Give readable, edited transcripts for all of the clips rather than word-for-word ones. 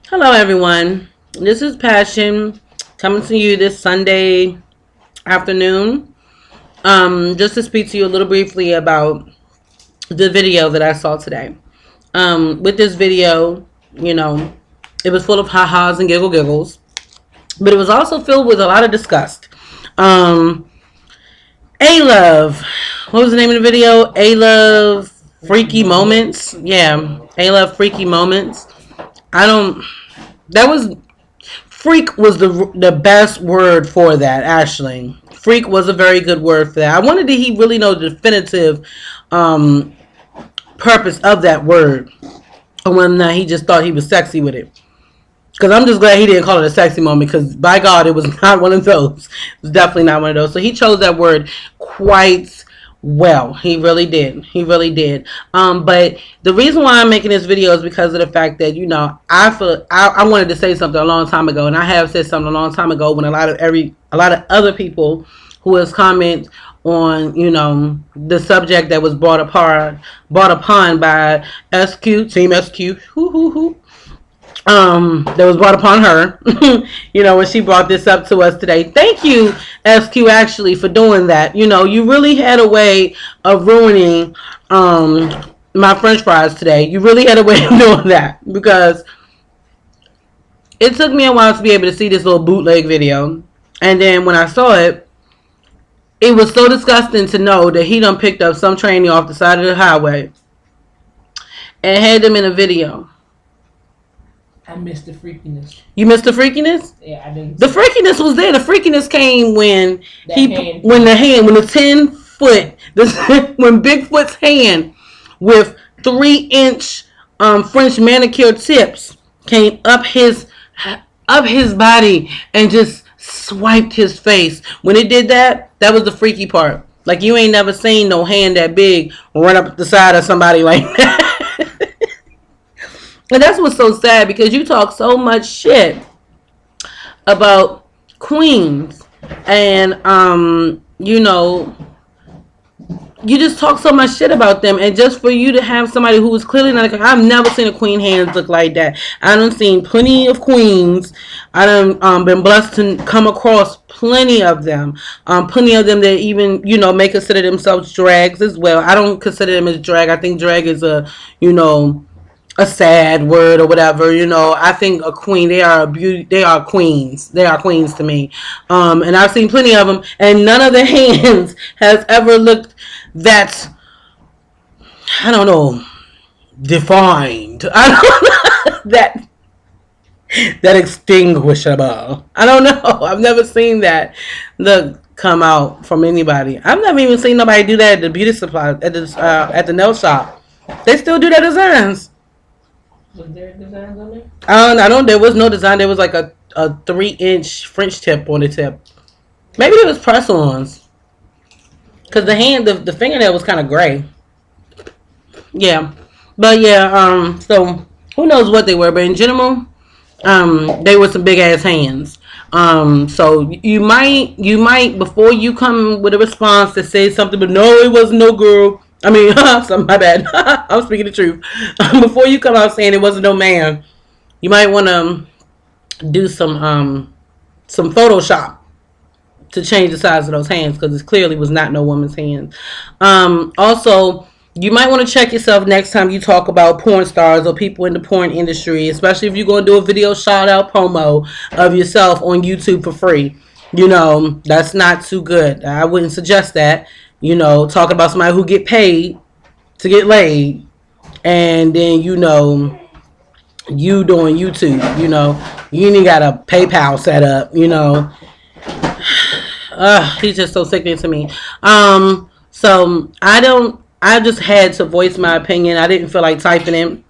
Hello, everyone. This is Passion coming to you this Sunday afternoon. Just to speak to you a little briefly about the video that I saw today. With this video, it was full of ha-has and giggles, but it was also filled with a lot of disgust. Aluvv'S, what was the name of the video? Aluvv'S Freaky Moments. Yeah, Aluvv'S Freaky Moments. Freak was the best word for that, actually. Freak was a very good word for that. I wondered, did he really know the definitive purpose of that word? Or whether or not he just thought he was sexy with it. Because I'm just glad he didn't call it a sexy moment, because by God, it was not one of those. It was definitely not one of those. So he chose that word quite well. He really did. He really did. But the reason why I'm making this video is because of the fact that, I wanted to say something a long time ago, and I have said something a long time ago when a lot of other people who has commented on, the subject that was brought upon by SQ, Team SQ, that was brought upon her, when she brought this up to us today. Thank you, SQ, actually, for doing that. You really had a way of ruining my french fries today. You really had a way of doing that, because it took me a while to be able to see this little bootleg video. And then when I saw it, it was so disgusting to know that he done picked up some trainee off the side of the highway and had them in a video. I missed the freakiness. You missed the freakiness? Yeah, I didn't. The freakiness was there. The freakiness came when when Bigfoot's hand with 3-inch French manicure tips came up his body and just swiped his face. When it did that, that was the freaky part. Like, you ain't never seen no hand that big run up the side of somebody like that. And that's what's so sad, because you talk so much shit about queens, and you just talk so much shit about them, and just for you to have somebody who was clearly not, I've never seen a queen hands look like that. I done seen plenty of queens. I done been blessed to come across plenty of them that even may consider themselves drags as well. I don't consider them as drag. I think drag is a sad word or whatever. I think a queen, they are queens. They are queens to me. And I've seen plenty of them, and none of their hands has ever looked that, I don't know, defined. I don't know, that extinguishable. I don't know. I've never seen that look come out from anybody. I've never even seen nobody do that at the beauty supply, at the nail shop. They still do their designs. Was there designs on there? I don't. There was no design. There was like a 3-inch French tip on the tip. Maybe it was press-ons. Because the hand, the fingernail was kind of gray. Yeah. But yeah, so who knows what they were. But in general, they were some big-ass hands. So you might, before you come with a response to say something, but no, it wasn't no girl. I mean, my bad. I'm speaking the truth. Before you come out saying it wasn't no man, you might want to do some Photoshop to change the size of those hands, because it clearly was not no woman's hands. Also, you might want to check yourself next time you talk about porn stars or people in the porn industry, especially if you're going to do a video shout out promo of yourself on YouTube for free. That's not too good. I wouldn't suggest that. Talking about somebody who get paid to get laid, and then you doing YouTube. You ain't got a PayPal set up. He's just so sickening to me. So I just had to voice my opinion. I didn't feel like typing it.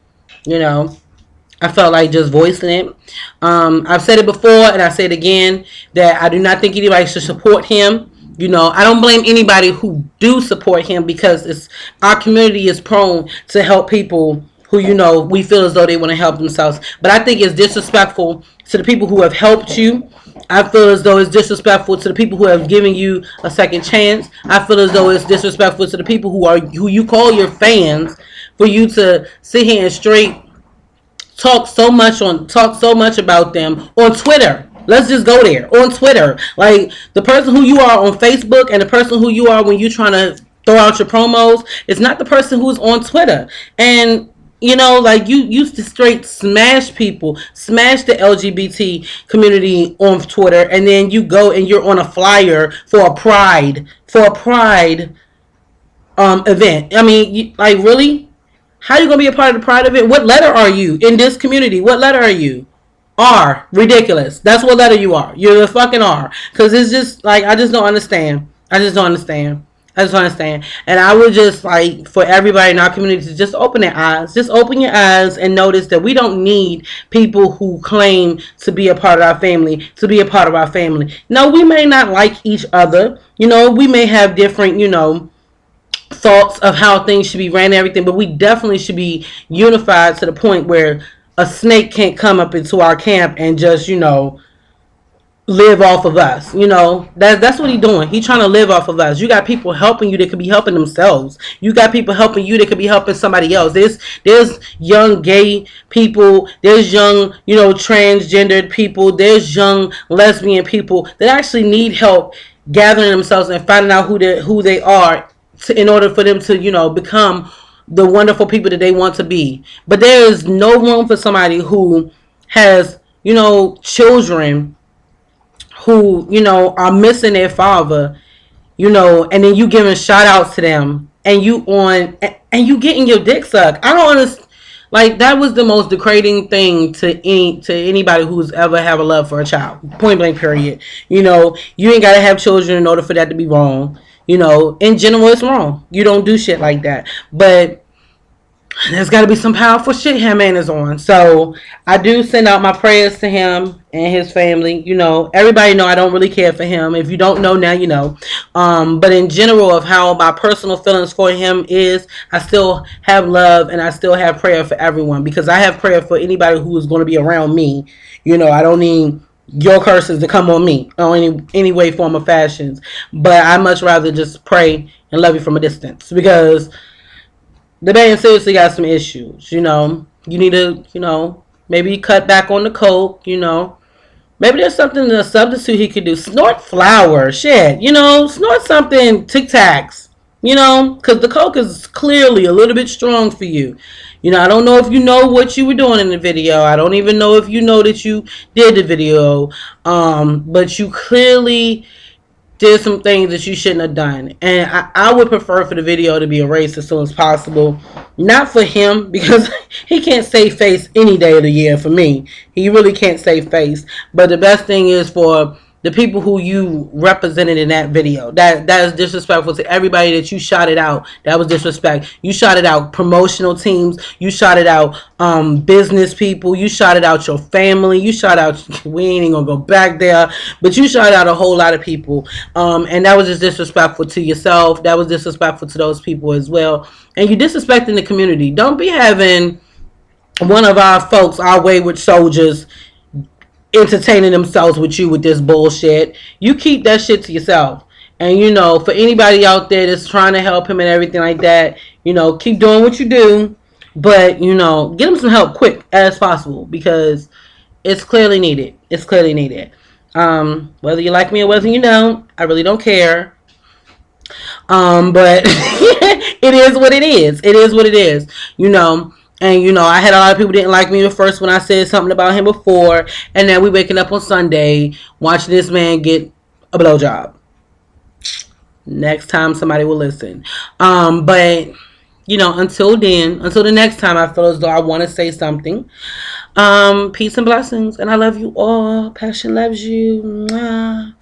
I felt like just voicing it. I've said it before, and I say it again, that I do not think anybody should support him. I don't blame anybody who do support him, because our community is prone to help people who, we feel as though they want to help themselves. But I think it's disrespectful to the people who have helped you. I feel as though it's disrespectful to the people who have given you a second chance. I feel as though it's disrespectful to the people who you call your fans, for you to sit here and straight talk so much about them on Twitter. Let's just go there on Twitter. Like the person who you are on Facebook and the person who you are when you're trying to throw out your promos is not the person who's on Twitter. And you know, like you used to straight smash people, smash the LGBT community on Twitter, and then you go and you're on a flyer for a pride event. I mean, like really, how you gonna be a part of the pride event? What letter are you in this community? What letter are you? R. Ridiculous. That's what letter you are. You're the fucking R. Because it's just like I just don't understand. I just don't understand. And I would just like for everybody in our community to just open their eyes. Just open your eyes and notice that we don't need people who claim to be a part of our family to be a part of our family. No, we may not like each other. You know, we may have different, you know, thoughts of how things should be ran and everything, but we definitely should be unified to the point where a snake can't come up into our camp and just, you know, live off of us. You know, that's what he's doing. He's trying to live off of us. You got people helping you that could be helping themselves. You got people helping you that could be helping somebody else. There's young gay people. There's young, you know, transgendered people. There's young lesbian people that actually need help gathering themselves and finding out who they are in order for them to, you know, become the wonderful people that they want to be. But there is no room for somebody who has, you know, children who, you know, are missing their father, you know, and then you giving shout outs to them and you getting your dick sucked. I don't understand. Like that was the most degrading thing to anybody who's ever have a love for a child. Point blank period. You know, you ain't gotta have children in order for that to be wrong. You know, in general, it's wrong. You don't do shit like that. But there's got to be some powerful shit him man is on. So I do send out my prayers to him and his family. You know, everybody know I don't really care for him. If you don't know now, you know. But in general of how my personal feelings for him is, I still have love and I still have prayer for everyone. Because I have prayer for anybody who is going to be around me. You know, I don't need your curses to come on me or any way, form, or fashions. But I much rather just pray and love you from a distance. Because the man seriously got some issues, you know. You need to, you know, maybe cut back on the coke, you know. Maybe there's something, a substitute he could do. Snort flour, shit, you know. Snort something, Tic Tacs, you know. Because the coke is clearly a little bit strong for you. You know, I don't know if you know what you were doing in the video. I don't even know if you know that you did the video. But you clearly did some things that you shouldn't have done. And I would prefer for the video to be erased as soon as possible. Not for him, because he can't save face any day of the year for me. He really can't save face. But the best thing is for the people who you represented in that video. That is disrespectful to everybody that you shouted out. That was disrespect. You shouted out promotional teams. You shouted out business people. You shouted out your family. You shouted out, we ain't even gonna go back there, but you shouted out a whole lot of people. And that was just disrespectful to yourself. That was disrespectful to those people as well. And you disrespecting the community. Don't be having one of our folks, our wayward soldiers, entertaining themselves with you with this bullshit. You keep that shit to yourself. And you know, for anybody out there that's trying to help him and everything like that, you know, keep doing what you do, but you know, get him some help quick as possible, because it's clearly needed. It's clearly needed. Whether you like me or whether you don't, I really don't care. But it is what it is. It is what it is, you know. And, you know, I had a lot of people didn't like me at first when I said something about him before. And then we waking up on Sunday watching this man get a blowjob. Next time somebody will listen. But, you know, until then, until the next time I feel as though I want to say something. Peace and blessings. And I love you all. Passion loves you. Mwah.